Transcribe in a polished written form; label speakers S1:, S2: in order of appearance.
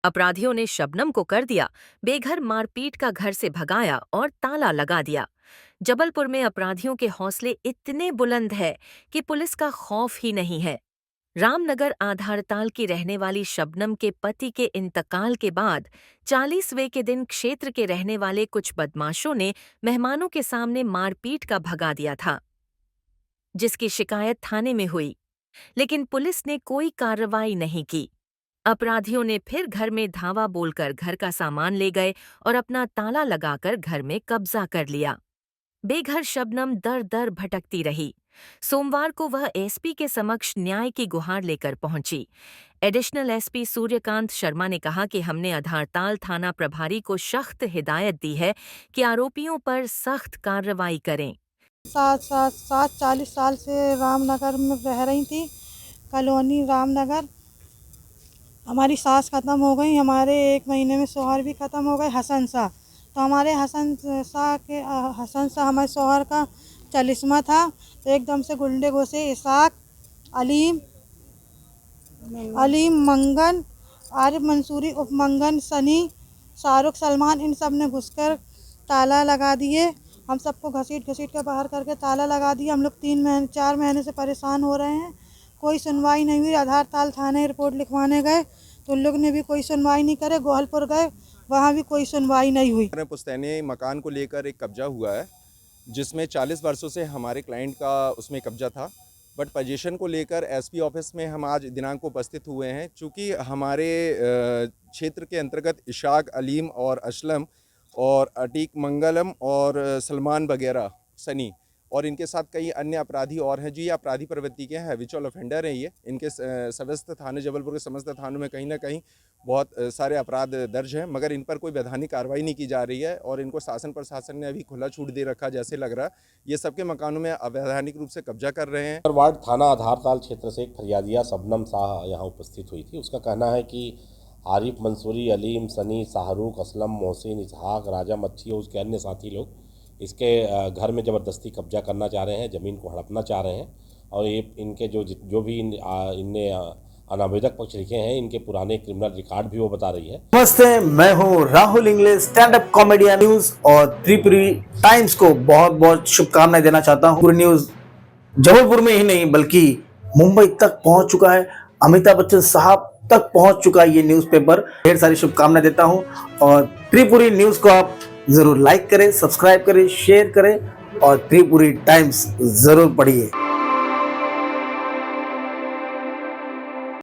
S1: अपराधियों ने शबनम को कर दिया बेघर मारपीट का, घर से भगाया और ताला लगा दिया। जबलपुर में अपराधियों के हौसले इतने बुलंद है कि पुलिस का खौफ ही नहीं है। रामनगर आधारताल की रहने वाली शबनम के पति के इंतकाल के बाद 40वें के दिन क्षेत्र के रहने वाले कुछ बदमाशों ने मेहमानों के सामने मारपीट का भगा दिया था, जिसकी शिकायत थाने में हुई, लेकिन पुलिस ने कोई कार्रवाई नहीं की। अपराधियों ने फिर घर में धावा बोलकर घर का सामान ले गए और अपना ताला लगाकर घर में कब्जा कर लिया। बेघर शबनम दर दर भटकती रही। सोमवार को वह एसपी के समक्ष न्याय की गुहार लेकर पहुंची। एडिशनल एसपी सूर्यकांत शर्मा ने कहा कि हमने आधारताल थाना प्रभारी को सख्त हिदायत दी है कि आरोपियों पर सख्त कार्रवाई करें।
S2: 40 साल से रामनगर में रह रही थी, कॉलोनी रामनगर। हमारी सास ख़त्म हो गई, हमारे 1 महीने में शौहर भी ख़त्म हो गए, हसन शाह। तो हमारे हसन शाह हमारे शौहर का चलिस्मा था। तो एकदम से गुंडे घुसे, इसाक, अलीम, मंगन, आरिफ मंसूरी, उपमंगन, सनी, शाहरुख, सलमान, इन सब ने घुसकर ताला लगा दिए। हम सबको घसीट कर बाहर करके ताला लगा दिया। हम लोग 4 महीने से परेशान हो रहे हैं, कोई सुनवाई नहीं हुई। आधारताल थाने रिपोर्ट लिखवाने गए तो उन लोग ने भी कोई सुनवाई नहीं करे। गोहलपुर गए, वहाँ भी कोई सुनवाई नहीं हुई।
S3: पुश्तैनी मकान को लेकर एक कब्जा हुआ है, जिसमें 40 वर्षों से हमारे क्लाइंट का उसमें कब्जा था। बट पोजीशन को लेकर एसपी ऑफिस में हम आज दिनांक को उपस्थित हुए हैं, चूँकि हमारे क्षेत्र के अंतर्गत इशाक, अलीम और असलम और अटीक, मंगलम और सलमान वगैरह, सनी और इनके साथ कई अन्य अपराधी और हैं जो ये अपराधी प्रवृत्ति के हैं, हैबिचुअल ऑफेंडर हैं। ये इनके समस्त थाने, जबलपुर के समस्त थानों में कहीं ना कहीं बहुत सारे अपराध दर्ज हैं, मगर इन पर कोई वैधानिक कार्रवाई नहीं की जा रही है और इनको शासन प्रशासन ने अभी खुला छूट दे रखा जैसे लग रहा है। ये सबके मकानों में अवैधानिक रूप से कब्जा कर रहे हैं।
S4: वार्ड थाना आधारताल क्षेत्र से एक फरियादिया शबनम शाह यहाँ उपस्थित हुई थी। उसका कहना है कि आरिफ मंसूरी, अलीम, सनी, शाहरुख, असलम, मोहसिन, इसहाक, राजा मच्छी और उसके अन्य साथी लोग इसके घर में ज़बरदस्ती कब्जा करना चाह रहे हैं, ज़मीन को हड़पना चाह रहे हैं। और ये इनके जो भी इनने अनावेदक पक्ष लिखे हैं, इनके पुराने क्रिमिनल रिकॉर्ड भी वो बता रही है।
S5: नमस्ते, मैं हूँ Rahul English, stand up comedian. News और त्रिपुरी टाइम्स को बहुत बहुत शुभकामनाएं देना चाहता हूँ। पूरी न्यूज़ जबलपुर में ही नहीं बल्कि मुंबई तक पहुँच चुका है, अमिताभ बच्चन साहब तक पहुँच चुका है ये न्यूज़पेपर। ढेर सारी शुभकामनाएं देता हूँ और त्रिपुरी न्यूज़ को आप जरूर लाइक करें, सब्सक्राइब करें, शेयर करें और त्रिपुरी टाइम्स जरूर पढ़िए।